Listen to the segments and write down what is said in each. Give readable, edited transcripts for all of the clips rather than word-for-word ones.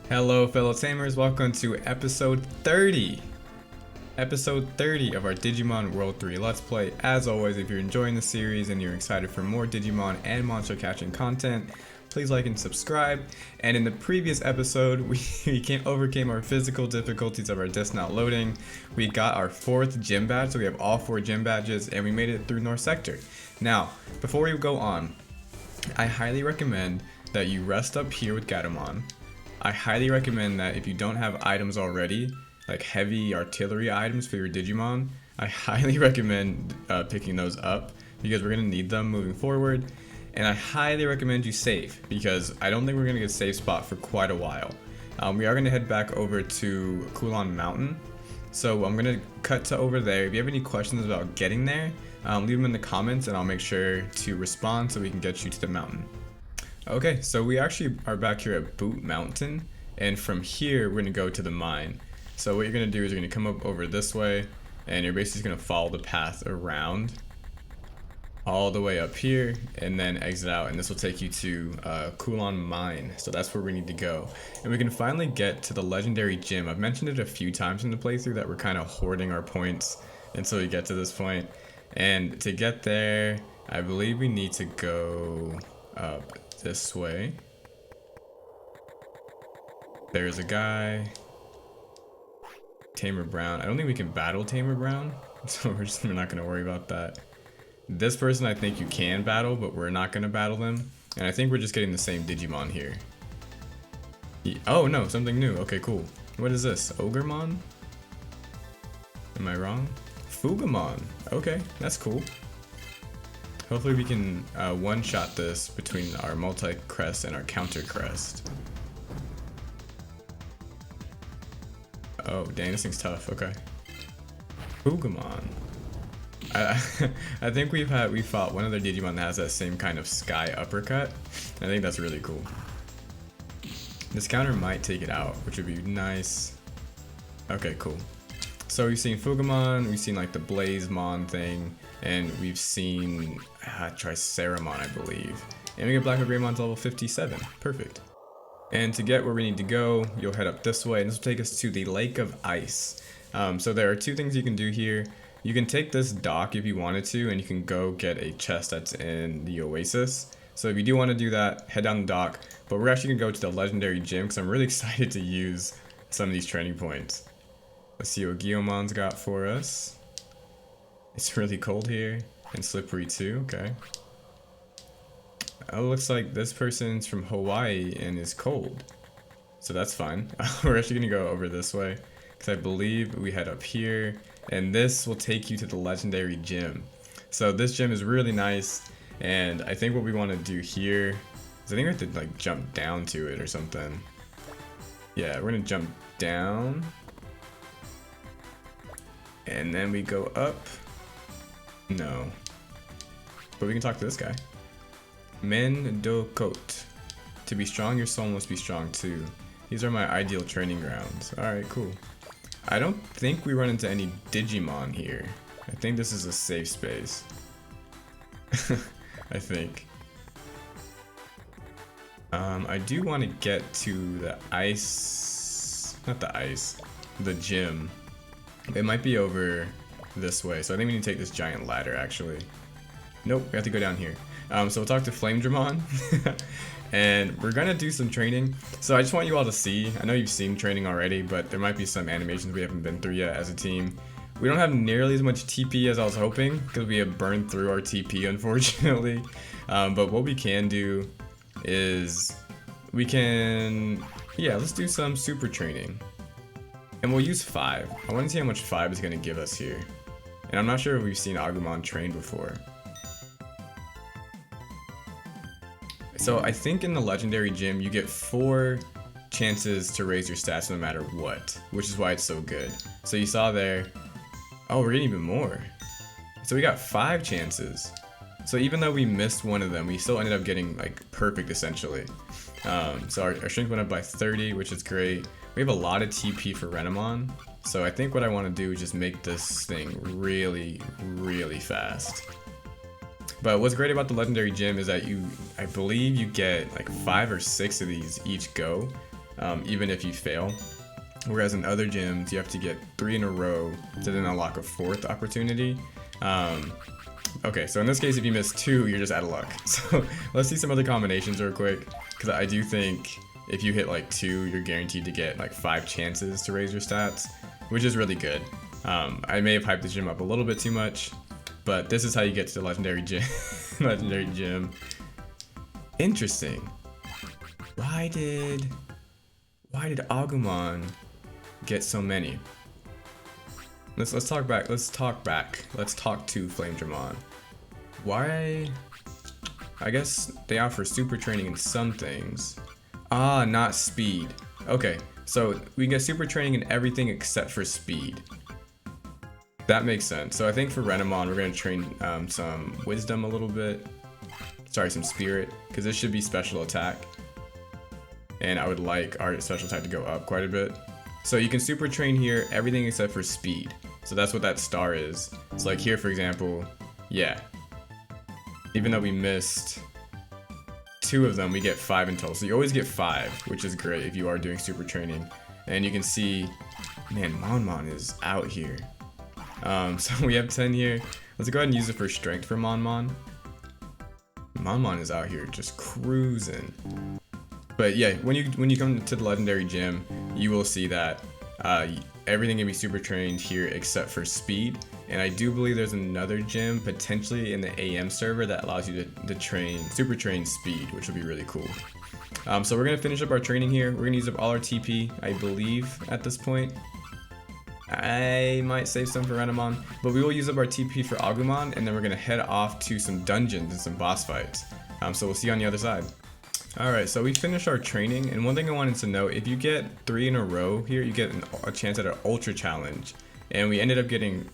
Hello fellow tamers, welcome to episode 30. Episode 30 of our Digimon World 3 Let's Play. As always, if you're enjoying the series and you're excited for more Digimon and monster catching content, please like and subscribe. And in the previous episode, we overcame our physical difficulties of our disc not loading. We got our 4th gym badge, so we have all 4 gym badges, and we made it through North Sector. Now, before we go on, I highly recommend that you rest up here with Gatomon. I highly recommend that if you don't have items already, like heavy artillery items for your Digimon, I highly recommend picking those up because we're going to need them moving forward. And I highly recommend you save because I don't think we're going to get a safe spot for quite a while. We are going to head back over to Kulon Mountain. So I'm going to cut to over there. If you have any questions about getting there, leave them in the comments and I'll make sure to respond so we can get you to the mountain. Okay, so we actually are back here at Boot Mountain, and from here we're gonna go to the mine. So what you're gonna do is you're gonna come up over this way, and you're basically gonna follow the path around all the way up here, and then exit out, and this will take you to Kulon Mine. So that's where we need to go, and we can finally get to the legendary gym. I've mentioned it a few times in the playthrough that we're kind of hoarding our points until we get to this point, and to get there, I believe we need to go up this way. There's a guy, Tamer Brown. I don't think we can battle Tamer Brown, so we're not gonna worry about that. This person I think you can battle, but we're not gonna battle them. And I think we're just getting the same Digimon here. Oh no, something new. Okay, cool. What is this? Ogremon? Am I wrong? Fugamon. Okay, that's cool. Hopefully we can one-shot this between our multi-crest and our counter-crest. Oh, dang, this thing's tough. Okay. Fugamon. I think we fought one other Digimon that has that same kind of sky uppercut. I think that's really cool. This counter might take it out, which would be nice. Okay, cool. So we've seen Fugamon, we've seen like the Blazemon thing, and we've seen Triceramon, I believe. And we get Black Greymon to level 57. Perfect. And to get where we need to go, you'll head up this way, and this will take us to the Lake of Ice. So there are 2 things you can do here. You can take this dock if you wanted to, and you can go get a chest that's in the Oasis. So if you do want to do that, head down the dock. But we're actually going to go to the legendary gym because I'm really excited to use some of these training points. Let's see what Guillomon's got for us. It's really cold here, and slippery too, okay. Oh, looks like this person's from Hawaii and is cold. So that's fine. We're actually gonna go over this way, because I believe we head up here, and this will take you to the legendary gym. So this gym is really nice, and I think what we want to do here is I think we have to like jump down to it or something. Yeah, we're gonna jump down. And then we go up. No. But we can talk to this guy. Men do Coat. To be strong, your soul must be strong too. These are my ideal training grounds. Alright, cool. I don't think we run into any Digimon here. I think this is a safe space. I think. I do want to get to the ice. Not the ice. The gym. It might be over this way, so I think we need to take this giant ladder, actually. Nope, we have to go down here. So we'll talk to Flamedramon, and we're gonna do some training. So I just want you all to see, I know you've seen training already, but there might be some animations we haven't been through yet as a team. We don't have nearly as much TP as I was hoping, because we have burned through our TP, unfortunately. But what we can do is, let's do some super training. And we'll use 5. I want to see how much 5 is going to give us here. And I'm not sure if we've seen Agumon train before. So I think in the legendary gym you get 4 chances to raise your stats no matter what, which is why it's so good. So you saw there, oh, we're getting even more. So we got 5 chances. So even though we missed one of them, we still ended up getting like perfect essentially. So our strength went up by 30, which is great. We have a lot of TP for Renamon, so I think what I want to do is just make this thing really, really fast. But what's great about the legendary gym is that I believe you get like 5 or 6 of these each go. even if you fail. Whereas in other gyms, you have to get 3 in a row to then unlock a 4th opportunity. Okay, so in this case, if you miss 2, you're just out of luck. So let's see some other combinations real quick, because I do think if you hit like 2, you're guaranteed to get like 5 chances to raise your stats, which is really good. I may have hyped the gym up a little bit too much, but this is how you get to the legendary gym. Legendary gym. Interesting. Why did Agumon get so many? Let's talk back. Let's talk to Flame Dramon. Why? I guess they offer super training in some things. Ah, not speed. Okay, so we can get super training in everything except for speed. That makes sense. So I think for Renamon, we're gonna train some wisdom a little bit. Sorry, some spirit, because this should be special attack. And I would like our special attack to go up quite a bit. So you can super train here, everything except for speed. So that's what that star is. So like here, for example, yeah. Even though we missed 2 of them, we get 5 in total. So you always get 5, which is great if you are doing super training. And you can see, man, Monmon is out here. So we have 10 here. Let's go ahead and use it for strength for Monmon. Monmon is out here just cruising. But yeah, when you come to the legendary gym, you will see that everything can be super trained here except for speed. And I do believe there's another gym potentially in the AM server that allows you to super train speed, which will be really cool. So we're gonna finish up our training here. We're gonna use up all our TP, I believe, at this point. I might save some for Renamon, but we will use up our TP for Agumon, and then we're gonna head off to some dungeons and some boss fights. So we'll see you on the other side. Alright, so we finished our training, and one thing I wanted to note, if you get 3 in a row here, you get a chance at an Ultra Challenge. And we ended up getting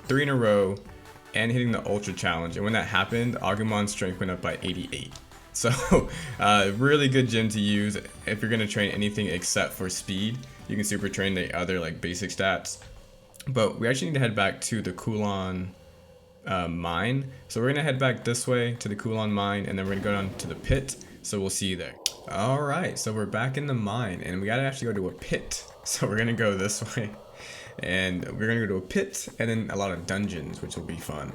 3 in a row and hitting the Ultra Challenge, and when that happened, Agumon's strength went up by 88. So, really good gym to use if you're going to train anything except for speed. You can super train the other like basic stats. But we actually need to head back to the Kulon mine. So we're going to head back this way to the Kulon mine, and then we're going to go down to the pit. So we'll see you there. Alright, so we're back in the mine, and we gotta actually go to a pit. So we're gonna go this way, and we're gonna go to a pit, and then a lot of dungeons, which will be fun.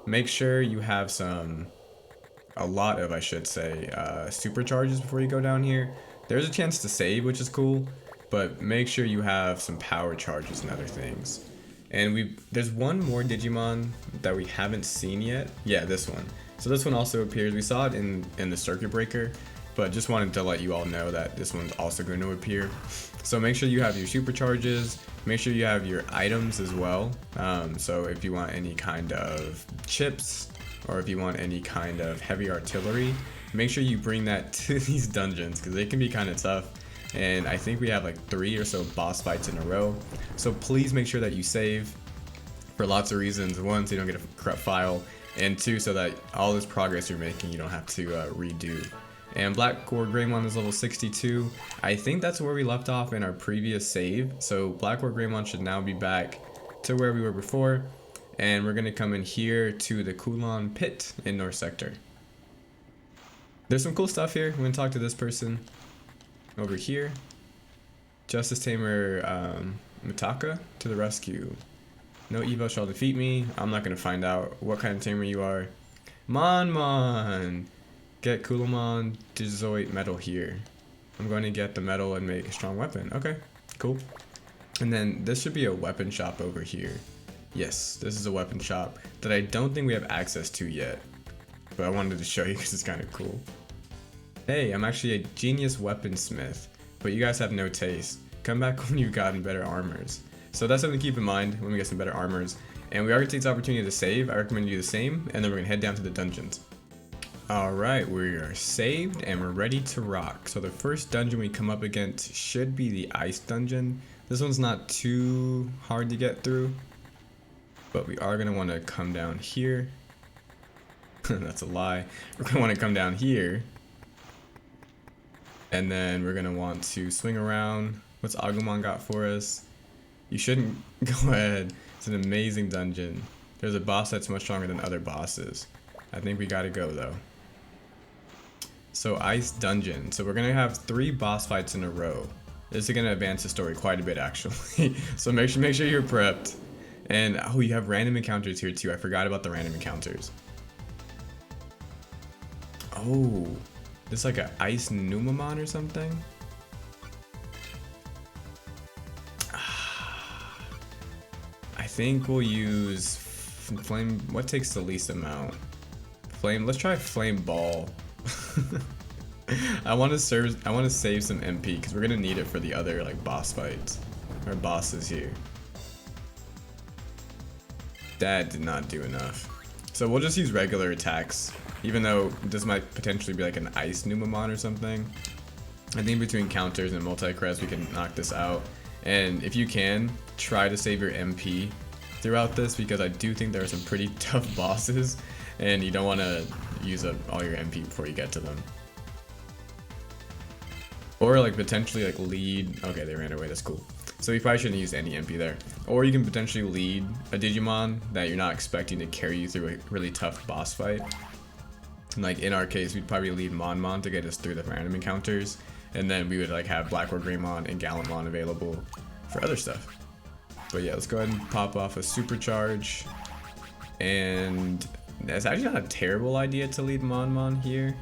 Make sure you have a lot of, I should say, supercharges before you go down here. There's a chance to save, which is cool, but make sure you have some power charges and other things. And there's one more Digimon that we haven't seen yet. Yeah, this one. So this one also appears. We saw it in the circuit breaker, but just wanted to let you all know that this one's also going to appear. So make sure you have your supercharges. Make sure you have your items as well. So if you want any kind of chips, or if you want any kind of heavy artillery, make sure you bring that to these dungeons, because they can be kind of tough. And I think we have like 3 or so boss fights in a row. So please make sure that you save for lots of reasons. 1, so you don't get a corrupt file, and 2, so that all this progress you're making you don't have to redo. And Black Core Greymon is level 62. I think that's where we left off in our previous save. So Black Core Greymon should now be back to where we were before. And we're gonna come in here to the Kulon pit in North Sector. There's some cool stuff here. We're gonna talk to this person over here. Justice Tamer Mitaka to the rescue. No Evo shall defeat me. I'm not gonna find out what kind of tamer you are. Monmon! Get Kulamon Digizoid metal here. I'm going to get the metal and make a strong weapon. Okay, cool. And then this should be a weapon shop over here. Yes, this is a weapon shop that I don't think we have access to yet, but I wanted to show you because it's kind of cool. Hey, I'm actually a genius weaponsmith, but you guys have no taste. Come back when you've gotten better armors. So that's something to keep in mind when we get some better armors. And we are going to take this opportunity to save. I recommend you do the same, and then we're going to head down to the dungeons. Alright, we are saved and we're ready to rock. So the first dungeon we come up against should be the ice dungeon. This one's not too hard to get through, but we are going to want to come down here. That's a lie. We're going to want to come down here, and then we're going to want to swing around. What's Agumon got for us? You shouldn't go ahead. It's an amazing dungeon. There's a boss that's much stronger than other bosses. I think we got to go though. So ice dungeon. So we're going to have 3 boss fights in a row. This is gonna advance the story quite a bit actually. So make sure you're prepped. And oh, you have random encounters here too. I forgot about the random encounters. Oh, this is like an ice Numamon or something. I think we'll use flame. What takes the least amount? Flame. Let's try flame ball. I want to save some MP because we're gonna need it for the other like boss fights or bosses here. That did not do enough. So we'll just use regular attacks, even though this might potentially be like an ice Numamon or something. I think between counters and multi-crest we can knock this out. And if you can, try to save your MP throughout this because I do think there are some pretty tough bosses and you don't want to use up all your MP before you get to them. Or like potentially like lead, okay they ran away, that's cool. So you probably shouldn't use any MP there. Or you can potentially lead a Digimon that you're not expecting to carry you through a really tough boss fight. Like in our case, we'd probably lead Monmon to get us through the random encounters. And then we would like have Black or Greymon and Gallantmon available for other stuff. But yeah, let's go ahead and pop off a supercharge. And that's actually not a terrible idea to lead Monmon here.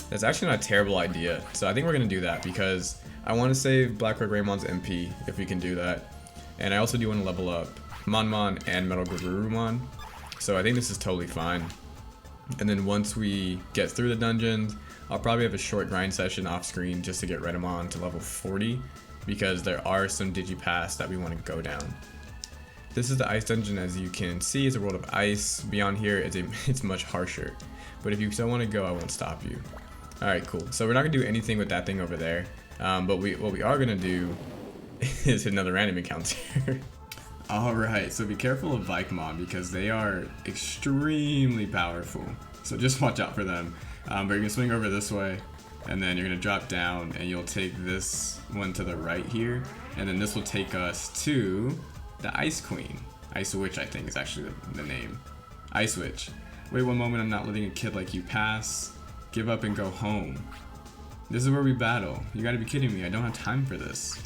That's actually not a terrible idea. So I think we're gonna do that because I want to save Black or Greymon's MP if we can do that. And I also do want to level up Monmon and Metal Garurumon. So I think this is totally fine. And then once we get through the dungeons, I'll probably have a short grind session off screen just to get Renamon to level 40 because there are some Digipass that we want to go down. This is the ice dungeon, as you can see. It's a world of ice. Beyond here, it's much harsher. But if you still want to go, I won't stop you. Alright, cool. So we're not going to do anything with that thing over there. But what we are going to do is hit another random encounter. Alright, so be careful of Vikemon because they are extremely powerful. So just watch out for them. But you're going to swing over this way, and then you're going to drop down, and you'll take this one to the right here. And then this will take us to the Ice Queen. Ice Witch, I think, is actually the name. Ice Witch. Wait one moment, I'm not letting a kid like you pass. Give up and go home. This is where we battle. You gotta be kidding me, I don't have time for this.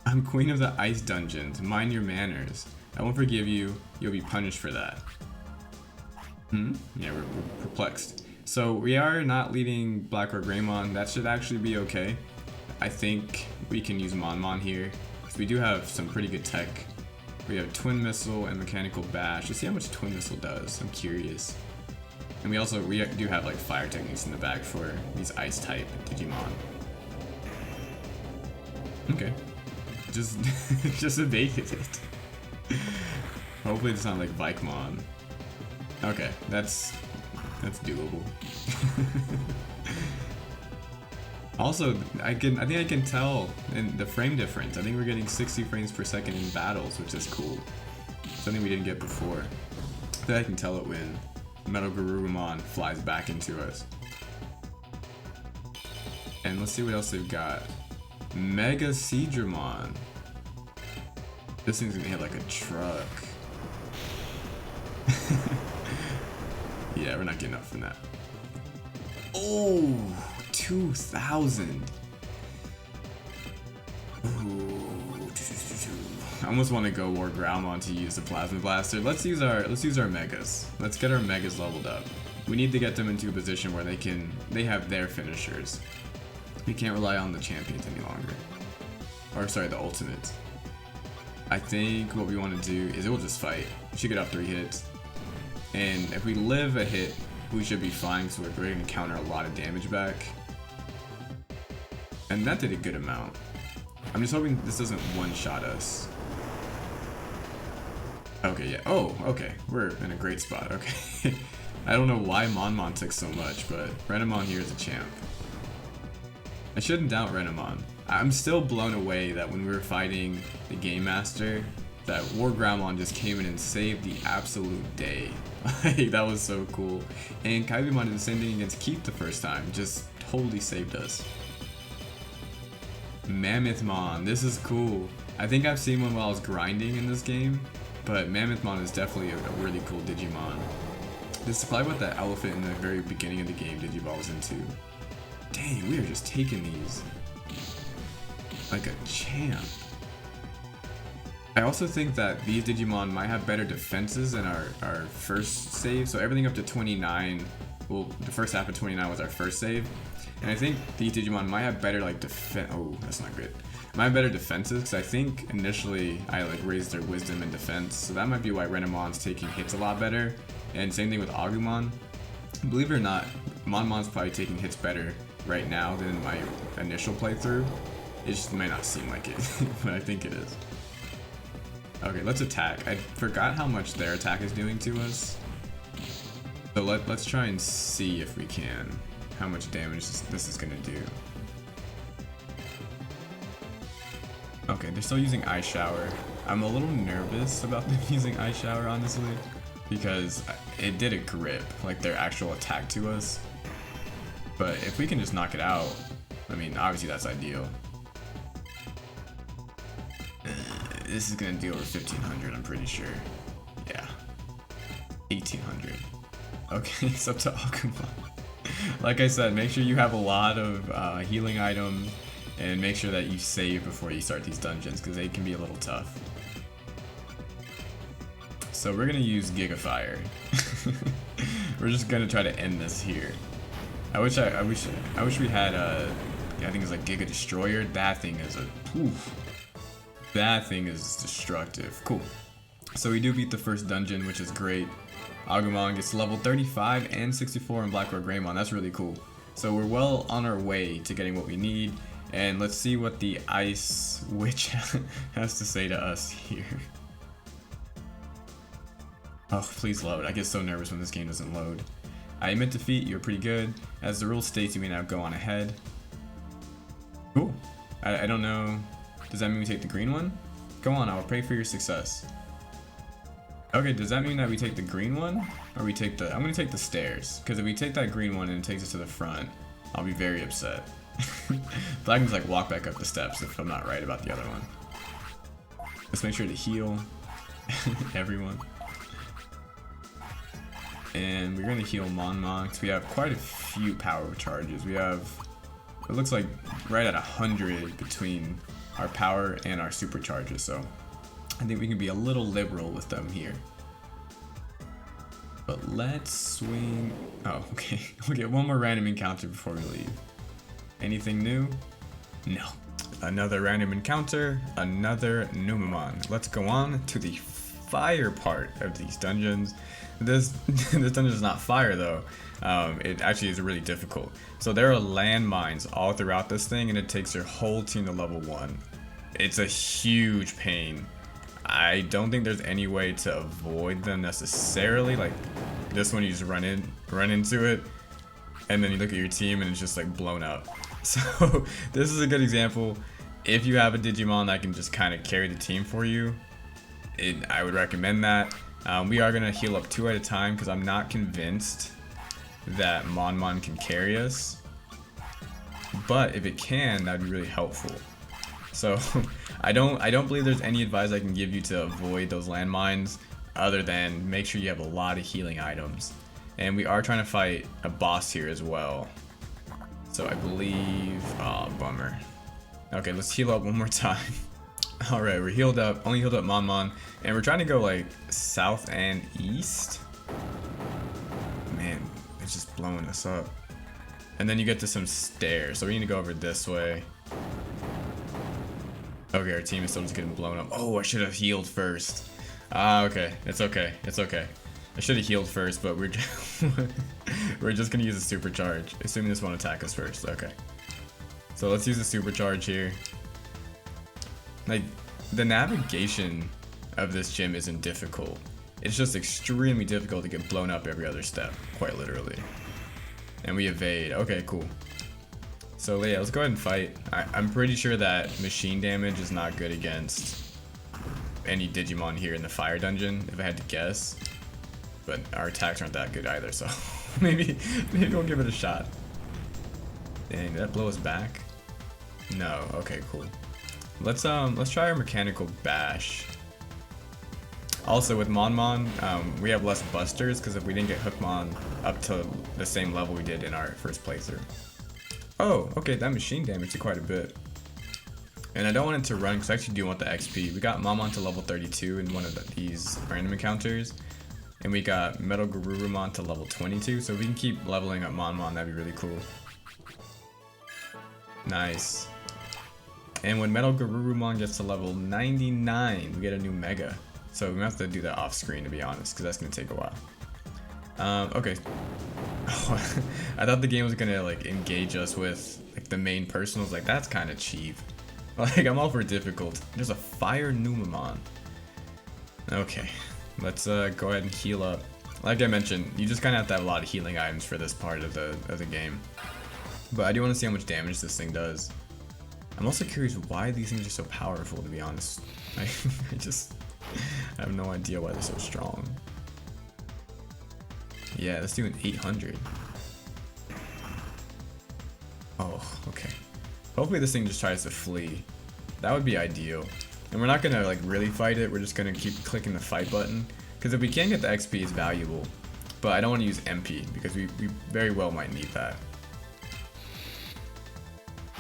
I'm queen of the ice dungeons. Mind your manners. I won't forgive you. You'll be punished for that. Yeah, we're perplexed. So we are not leading Black or Greymon. That should actually be okay. I think we can use Monmon here because we do have some pretty good tech. We have Twin Missile and Mechanical Bash. Let's see how much Twin Missile does. I'm curious. And we do have like fire techniques in the back for these ice type Digimon. Okay. Just evaded it. Hopefully it's not like Vikemon. Okay, that's doable. Also, I think I can tell in the frame difference. I think we're getting 60 frames per second in battles, which is cool. Something we didn't get before. I think I can tell it when Metal Garurumon flies back into us. And let's see what else they've got. Mega Seadramon. This thing's gonna hit like a truck. Yeah, we're not getting up from that. Oh, 2,000. I almost want to go War Growlmon to use the Plasma Blaster. Let's use our Megas. Let's get our Megas leveled up. We need to get them into a position where they have their finishers. We can't rely on the champions any longer. Or sorry, the ultimates. I think what we want to do is we'll just fight. We should get up 3 hits. And if we live a hit, we should be fine, so we're going to counter a lot of damage back. And that did a good amount. I'm just hoping this doesn't one-shot us. Okay, yeah. Oh, okay. We're in a great spot. Okay. I don't know why Monmon took so much, but Renamon here is a champ. I shouldn't doubt Renamon. I'm still blown away that when we were fighting the Game Master, that War Growlmon just came in and saved the absolute day. Like, that was so cool. And Kaibumon did the same thing against Keith the first time, just totally saved us. Mammothmon, this is cool. I think I've seen one while I was grinding in this game, but Mammothmon is definitely a really cool Digimon. This is probably what that elephant in the very beginning of the game Digivolves into. Dang, we are just taking these like a champ. I also think that these Digimon might have better defenses than our first save. So everything up to 29, well, the first half of 29 was our first save. And I think these Digimon might have better like defense. Oh, that's not good. Might have better defenses because I think initially I like raised their wisdom and defense. So that might be why Renamon's taking hits a lot better. And same thing with Agumon. Believe it or not, Monmon's probably taking hits better right now than my initial playthrough. It just might not seem like it, but I think it is. Okay, let's attack. I forgot how much their attack is doing to us. So let's try and see if we can, how much damage this is gonna do. Okay, they're still using Ice Shower. I'm a little nervous about them using Ice Shower, honestly, because it did a grip, like their actual attack to us. But if we can just knock it out, I mean, obviously that's ideal. This is gonna deal with 1500, I'm pretty sure. Yeah. 1800. Okay, it's up to Agumon. Like I said, make sure you have a lot of healing items and make sure that you save before you start these dungeons because they can be a little tough. So we're gonna use Giga Fire. We're just gonna try to end this here. I wish we had I think it's like Giga Destroyer. That thing is that thing is destructive. Cool. So we do beat the first dungeon, which is great. Agumon gets level 35 and 64 in Black Road Greymon. That's really cool. So we're well on our way to getting what we need. And let's see what the Ice Witch has to say to us here. Oh, please load. I get so nervous when this game doesn't load. I admit defeat, you're pretty good. As the rule states, you may now go on ahead. Cool. I don't know. Does that mean we take the green one? Go on, I will pray for your success. Okay, does that mean that we take the green one? Or we take the... I'm gonna take the stairs. Because if we take that green one and it takes us to the front, I'll be very upset. But I can just like walk back up the steps if I'm not right about the other one. Let's make sure to heal everyone. And we're gonna heal Monmon because we have quite a few power charges. We have... It looks like right at 100 between our power and our supercharges, so I think we can be a little liberal with them here. But let's swing... Oh, okay. We'll get one more random encounter before we leave. Anything new? No. Another random encounter, another Numemon. Let's go on to the fire part of these dungeons. This dungeon is not fire though. It actually is really difficult. So there are landmines all throughout this thing and it takes your whole team to level 1. It's a huge pain. I don't think there's any way to avoid them necessarily. Like this one, you just run into it and then you look at your team and it's just like blown up. So this is a good example. If you have a Digimon that can just kind of carry the team for you, I would recommend that. We are going to heal up 2 at a time because I'm not convinced that Monmon can carry us. But if it can, that would be really helpful. So I don't believe there's any advice I can give you to avoid those landmines other than make sure you have a lot of healing items. And we are trying to fight a boss here as well. So I believe... Oh, bummer. Okay, let's heal up one more time. Alright, we're healed up, only healed up Monmon, and we're trying to go like south and east. Man, it's just blowing us up. And then you get to some stairs, so we need to go over this way. Okay, our team is still just getting blown up. Oh, I should have healed first. Okay, it's okay, it's okay. I should have healed first, but we're just gonna use a supercharge, assuming this won't attack us first. Okay. So let's use a supercharge here. Like, the navigation of this gym isn't difficult. It's just extremely difficult to get blown up every other step, quite literally. And we evade. Okay, cool. So yeah, let's go ahead and fight. I'm pretty sure that machine damage is not good against any Digimon here in the fire dungeon, if I had to guess. But our attacks aren't that good either, so maybe we'll give it a shot. Dang, did that blow us back? No. Okay, cool. Let's try our mechanical bash. Also with Monmon, we have less busters because if we didn't get Hookmon up to the same level we did in our first playthrough. Oh, okay, that machine damage did quite a bit. And I don't want it to run because I actually do want the XP. We got Momon to level 32 in one of these random encounters. And we got Metal Garurumon to level 22. So if we can keep leveling up Monmon, that'd be really cool. Nice. And when Metal Garurumon gets to level 99, we get a new Mega. So we have to do that off screen, to be honest, because that's going to take a while. Okay. Oh, I thought the game was going to like engage us with like the main personals. Like, that's kind of cheap. Like, I'm all for difficult. There's a Fire Numamon. Okay. Let's go ahead and heal up. Like I mentioned, you just kind of have to have a lot of healing items for this part of the game. But I do want to see how much damage this thing does. I'm also curious why these things are so powerful, to be honest. I have no idea why they're so strong. Yeah, let's do an 800. Oh, okay. Hopefully this thing just tries to flee. That would be ideal. And we're not gonna like really fight it, we're just gonna keep clicking the fight button. Because if we can get the XP, it's valuable. But I don't want to use MP, because we very well might need that.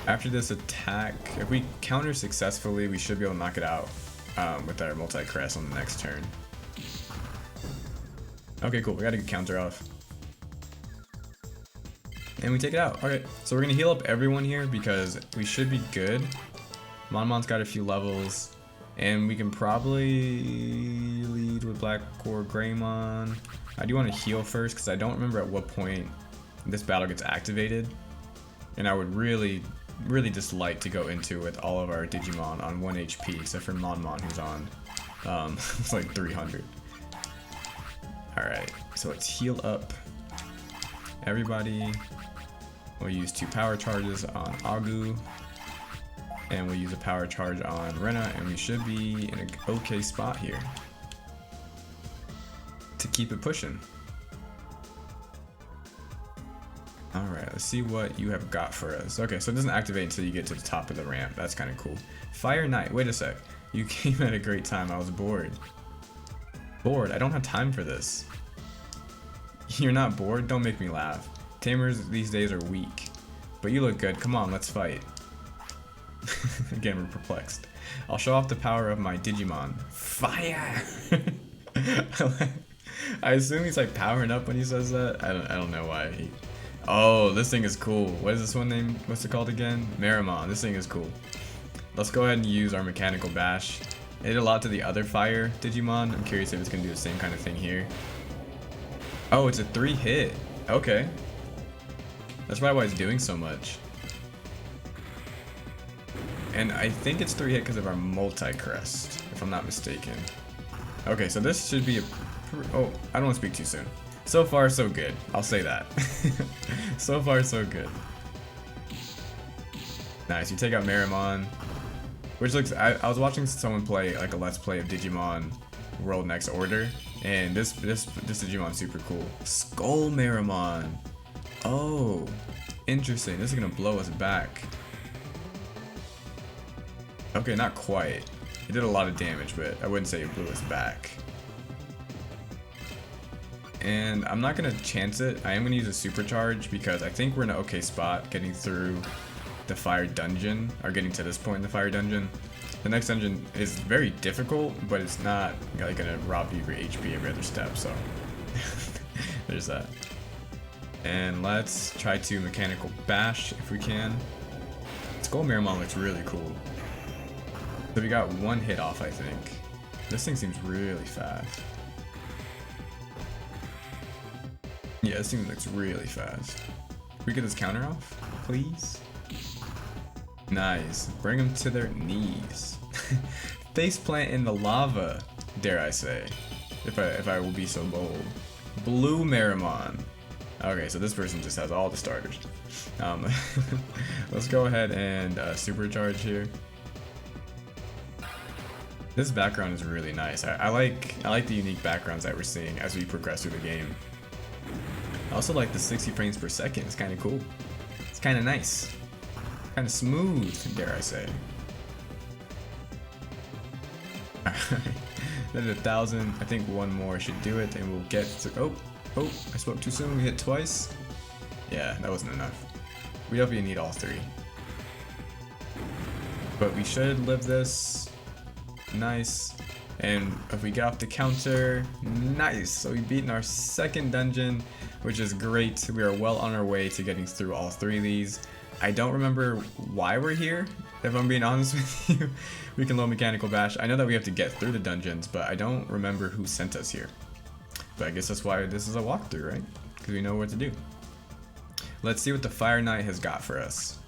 After this attack, if we counter successfully, we should be able to knock it out with our multi-crest on the next turn. Okay, cool, we got a good counter off. And we take it out. Alright, so we're gonna heal up everyone here because we should be good. Monmon's got a few levels. And we can probably lead with Black Core Greymon. I do want to heal first because I don't remember at what point this battle gets activated. And I would really dislike to go into with all of our Digimon on 1 HP, except for Monmon, who's on it's like 300. Alright, so let's heal up everybody. We'll use 2 power charges on Agu. And we'll use a power charge on Rena, and we should be in an okay spot here to keep it pushing. Alright, let's see what you have got for us. Okay, so it doesn't activate until you get to the top of the ramp. That's kind of cool. Fire Knight, wait a sec. You came at a great time. I was bored. Bored? I don't have time for this. You're not bored? Don't make me laugh. Tamers these days are weak. But you look good. Come on, let's fight. Again, we're perplexed. I'll show off the power of my Digimon. Fire! I assume he's like powering up when he says that. I don't know why. Oh, this thing is cool. What is this one name? What's it called again? Marimon. This thing is cool. Let's go ahead and use our mechanical bash. It did a lot to the other fire Digimon. I'm curious if it's gonna do the same kind of thing here. Oh, it's a 3-hit. Okay. That's probably why it's doing so much. And I think it's 3-hit because of our multi-crest, if I'm not mistaken. Okay, so this should be a... Oh, I don't want to speak too soon. So far, so good. I'll say that. So far, so good. Nice, you take out Marimon. Which looks... I was watching someone play like a Let's Play of Digimon World Next Order. And this Digimon's super cool. Skull Marimon. Oh, interesting. This is going to blow us back. Okay, not quite. It did a lot of damage, but I wouldn't say it blew us back. And I'm not going to chance it. I am going to use a supercharge because I think we're in an okay spot getting through the fire dungeon, or getting to this point in the fire dungeon. The next dungeon is very difficult, but it's not like going to rob you of your HP every other step, so there's that. And let's try to mechanical bash if we can. Skull Marimon looks really cool. So we got 1 hit off, I think. This thing seems really fast. Yeah, this thing looks really fast. Can we get this counter off, please? Nice. Bring them to their knees. Faceplant in the lava, dare I say, if I will be so bold. Blue Marimon. Okay, so this person just has all the starters. Let's go ahead and supercharge here. This background is really nice. I like the unique backgrounds that we're seeing as we progress through the game. I also like the 60 frames per second. It's kind of cool. It's kind of nice. Kind of smooth, dare I say. Alright. Then 1,000. I think one more should do it, and we'll get to... Oh, I spoke too soon. We hit twice. Yeah, that wasn't enough. We definitely need all 3. But we should live this. Nice. And if we get off the counter, nice. So we've beaten our 2nd dungeon, which is great. We are well on our way to getting through all 3 of these. I don't remember why we're here, if I'm being honest with you. We can load Mechanical Bash. I know that we have to get through the dungeons, but I don't remember who sent us here. But I guess that's why this is a walkthrough, right? Because we know what to do. Let's see what the Fire Knight has got for us.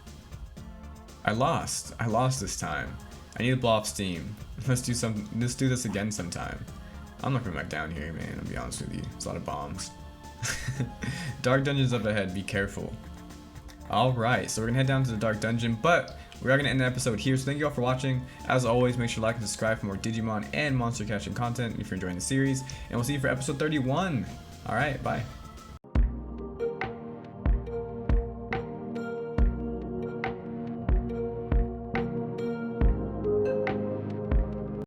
I lost this time. I need to blow off steam. Let's do this again sometime. I'm not coming back down here, man, I'll be honest with you. It's a lot of bombs. Dark dungeons up ahead, be careful. Alright, so we're gonna head down to the Dark Dungeon, but we are gonna end the episode here, so thank you all for watching. As always, make sure to like and subscribe for more Digimon and monster catching content if you're enjoying the series, and we'll see you for episode 31. Alright, bye.